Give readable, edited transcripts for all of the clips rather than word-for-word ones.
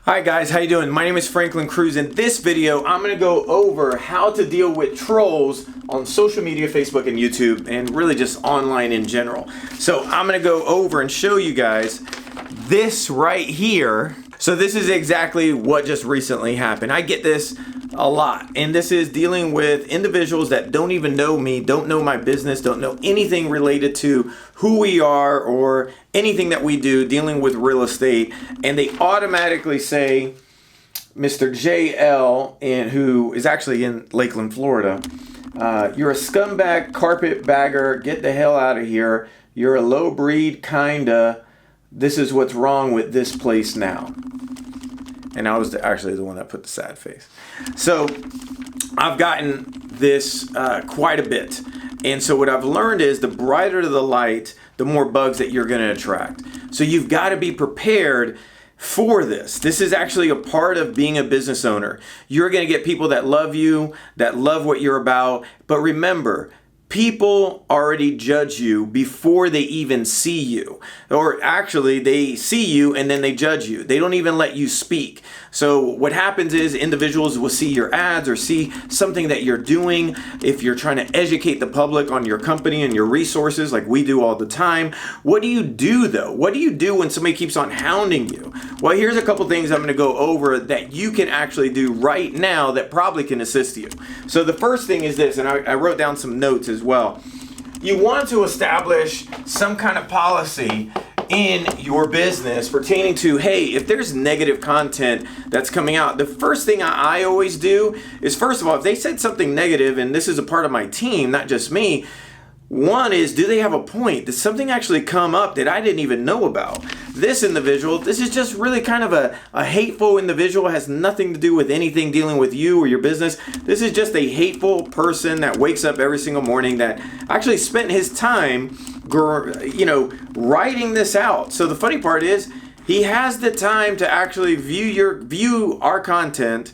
Hi guys, how you doing? My name is Cruz. In this video, I'm going to go over how to deal with trolls on social media, Facebook and YouTube, and really just online in general. So I'm going to go over and show you guys this right here. So this is exactly what just recently happened. I get this a lot, and this is dealing with individuals that don't even know me, don't know my business, don't know anything related to who we are or anything that we do dealing with real estate, and they automatically say, Mr. JL, and who is actually in Lakeland, Florida, you're a scumbag, carpet bagger, get the hell out of here, you're a low breed, kinda, this is what's wrong with this place now. And I was actually the one that put the sad face. So I've gotten this quite a bit. And so what I've learned is the brighter the light, the more bugs that you're going to attract. So you've got to be prepared for this. This is actually a part of being a business owner. You're going to get people that love you, that love what you're about. But remember, people already judge you before they even see you. Or actually, they see you and then they judge you. They don't even let you speak. So what happens is individuals will see your ads or see something that you're doing. If you're trying to educate the public on your company and your resources like we do all the time, what do you do though? What do you do when somebody keeps on hounding you? Well, here's a couple things I'm going to go over that you can actually do right now that probably can assist you. So the first thing is this, and I wrote down some notes as well. You want to establish some kind of policy in your business pertaining to, hey, if there's negative content that's coming out, the first thing I always do is, first of all, if they said something negative, and this is a part of my team, not just me, one is, do they have a point? Did something actually come up that I didn't even know about? This individual, this is just really kind of a hateful individual, has nothing to do with anything dealing with you or your business. This is just a hateful person that wakes up every single morning that actually spent his time, writing this out. So the funny part is, he has the time to actually view our content,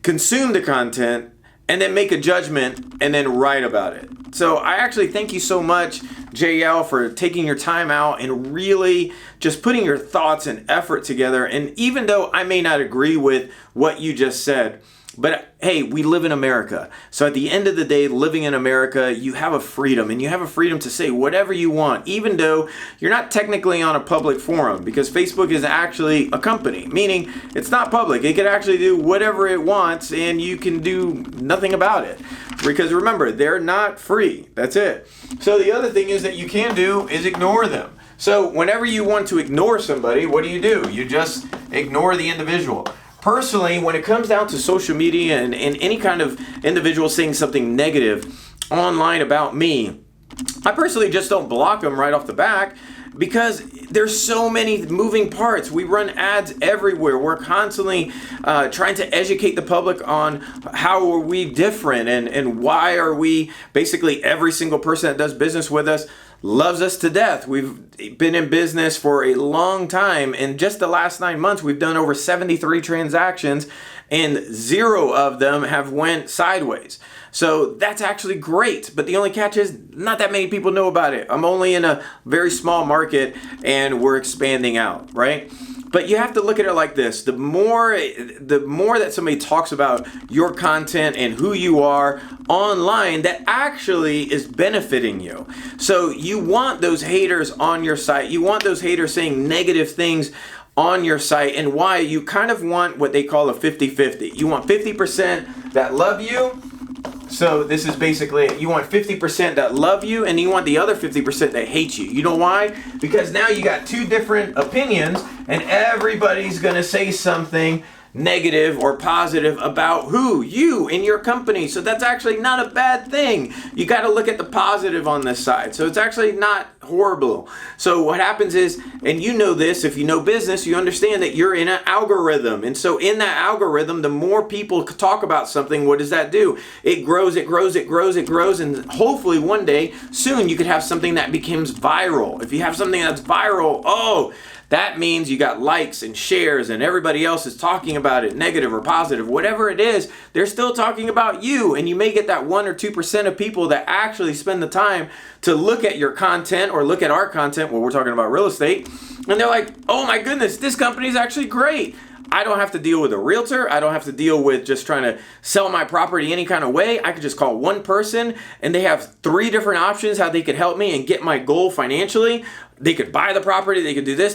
consume the content, and then make a judgment and then write about it. So I actually thank you so much, JL, for taking your time out and really just putting your thoughts and effort together. And even though I may not agree with what you just said, but hey, we live in America. So at the end of the day, living in America, you have a freedom, and you have a freedom to say whatever you want, even though you're not technically on a public forum, because Facebook is actually a company, meaning it's not public. It can actually do whatever it wants, and you can do nothing about it. Because remember, they're not free. That's it. So the other thing is that you can do is ignore them. So whenever you want to ignore somebody, what do? You just ignore the individual. Personally, when it comes down to social media and any kind of individual saying something negative online about me, I personally just don't block them right off the back, because there's so many moving parts. We run ads everywhere. We're constantly trying to educate the public on how are we different and why are we, basically every single person that does business with us loves us to death. We've been in business for a long time. In just the last 9 months, we've done over 73 transactions, and 0 of them have went sideways. So that's actually great. But the only catch is not that many people know about it. I'm only in a very small market and we're expanding out, right? But you have to look at it like this. The more that somebody talks about your content and who you are online, that actually is benefiting you. So you want those haters on your site. You want those haters saying negative things on your site. And why? You kind of want what they call a 50-50. You want 50% that love you. So this is basically it. You want 50% that love you, and you want the other 50% that hate you. You know why? Because now you got two different opinions, and everybody's going to say something negative or positive about who? You and your company. So that's actually not a bad thing. You got to look at the positive on this side. So it's actually not horrible. So what happens is, and you know this, if you know business, you understand that you're in an algorithm. And so in that algorithm, the more people talk about something, what does that do? It grows, it grows, it grows, it grows. And hopefully one day soon you could have something that becomes viral. If you have something that's viral, that means you got likes and shares and everybody else is talking about it, negative or positive, whatever it is, they're still talking about you. And you may get that 1 or 2% of people that actually spend the time to look at your content or look at our content when we're talking about real estate. And they're like, oh my goodness, this company is actually great. I don't have to deal with a realtor. I don't have to deal with just trying to sell my property any kind of way. I could just call one person and they have 3 different options how they could help me and get my goal financially. They could buy the property, they could do this,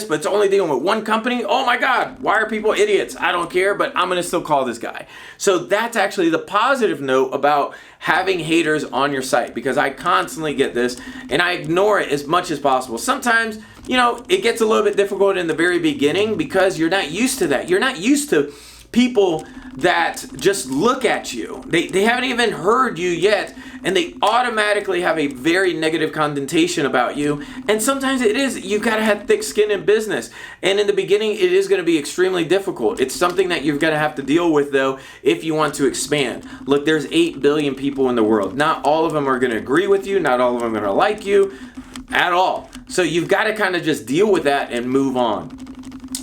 but it's only dealing with one company. Oh my God, why are people idiots? I don't care, but I'm gonna still call this guy. So that's actually the positive note about having haters on your site, because I constantly get this and I ignore it as much as possible. Sometimes, you know, it gets a little bit difficult in the very beginning because you're not used to that. You're not used to people that just look at you. They haven't even heard you yet, and they automatically have a very negative connotation about you. And sometimes it is, you've got to have thick skin in business. And in the beginning, it is going to be extremely difficult. It's something that you're going to have to deal with, though, if you want to expand. Look, there's 8 billion people in the world. Not all of them are going to agree with you. Not all of them are going to like you at all. So you've got to kind of just deal with that and move on.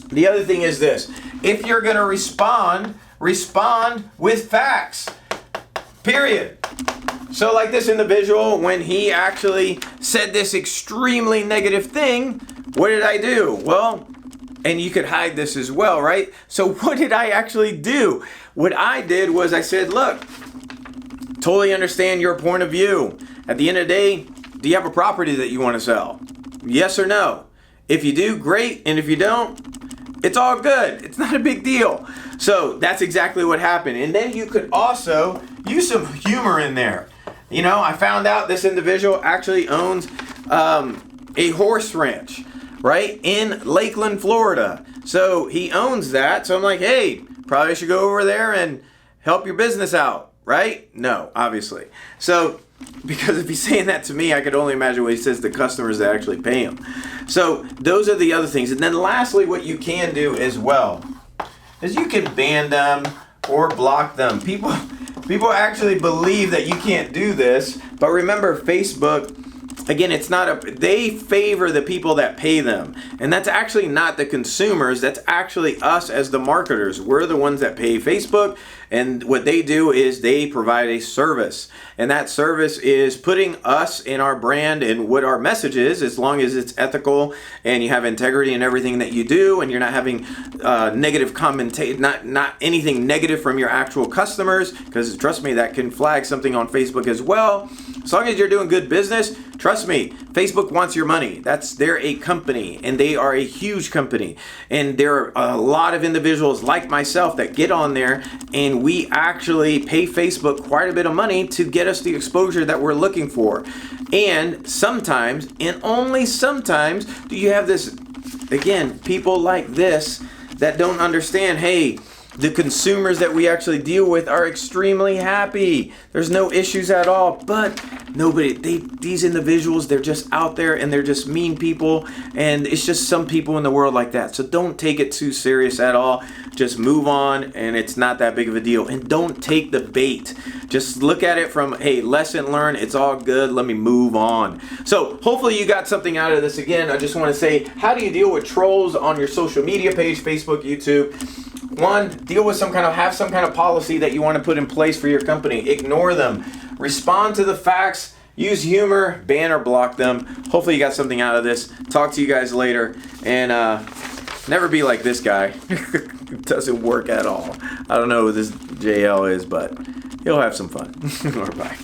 The other thing is this. If you're going to respond with facts. Period. So like this individual, when he actually said this extremely negative thing, what did I do? Well, and you could hide this as well, right? So what did I actually do? What I did was I said, look, totally understand your point of view. At the end of the day, do you have a property that you want to sell? Yes or no? If you do, great. And if you don't, it's all good. It's not a big deal. So that's exactly what happened. And then you could also use some humor in there. You know, I found out this individual actually owns a horse ranch, right, in Lakeland, Florida. So he owns that. So I'm like, hey, probably should go over there and help your business out, right? No, obviously. So because if he's saying that to me, I could only imagine what he says to customers that actually pay him. So those are the other things. And then lastly, what you can do as well is you can ban them or block them. People actually believe that you can't do this, but remember, Facebook, again, it's not they favor the people that pay them. And that's actually not the consumers, that's actually us as the marketers. We're the ones that pay Facebook, and what they do is they provide a service. And that service is putting us in our brand and what our message is, as long as it's ethical and you have integrity in everything that you do, and you're not having negative not anything negative from your actual customers, because trust me, that can flag something on Facebook as well. As long as you're doing good business, trust me, Facebook wants your money. They're a company, and they are a huge company. And there are a lot of individuals like myself that get on there, and we actually pay Facebook quite a bit of money to get us the exposure that we're looking for. And sometimes, and only sometimes, do you have this, again, people like this that don't understand, hey, the consumers that we actually deal with are extremely happy. There's no issues at all. But these individuals, they're just out there and they're just mean people. And it's just some people in the world like that. So don't take it too serious at all. Just move on, and it's not that big of a deal. And don't take the bait. Just look at it from, hey, lesson learned. It's all good. Let me move on. So hopefully you got something out of this. Again, I just want to say, how do you deal with trolls on your social media page, Facebook, YouTube? One, have some kind of policy that you want to put in place for your company. Ignore them. Respond to the facts. Use humor. Ban or block them. Hopefully you got something out of this. Talk to you guys later. And never be like this guy. It doesn't work at all. I don't know who this JL is, but he'll have some fun. Or bye.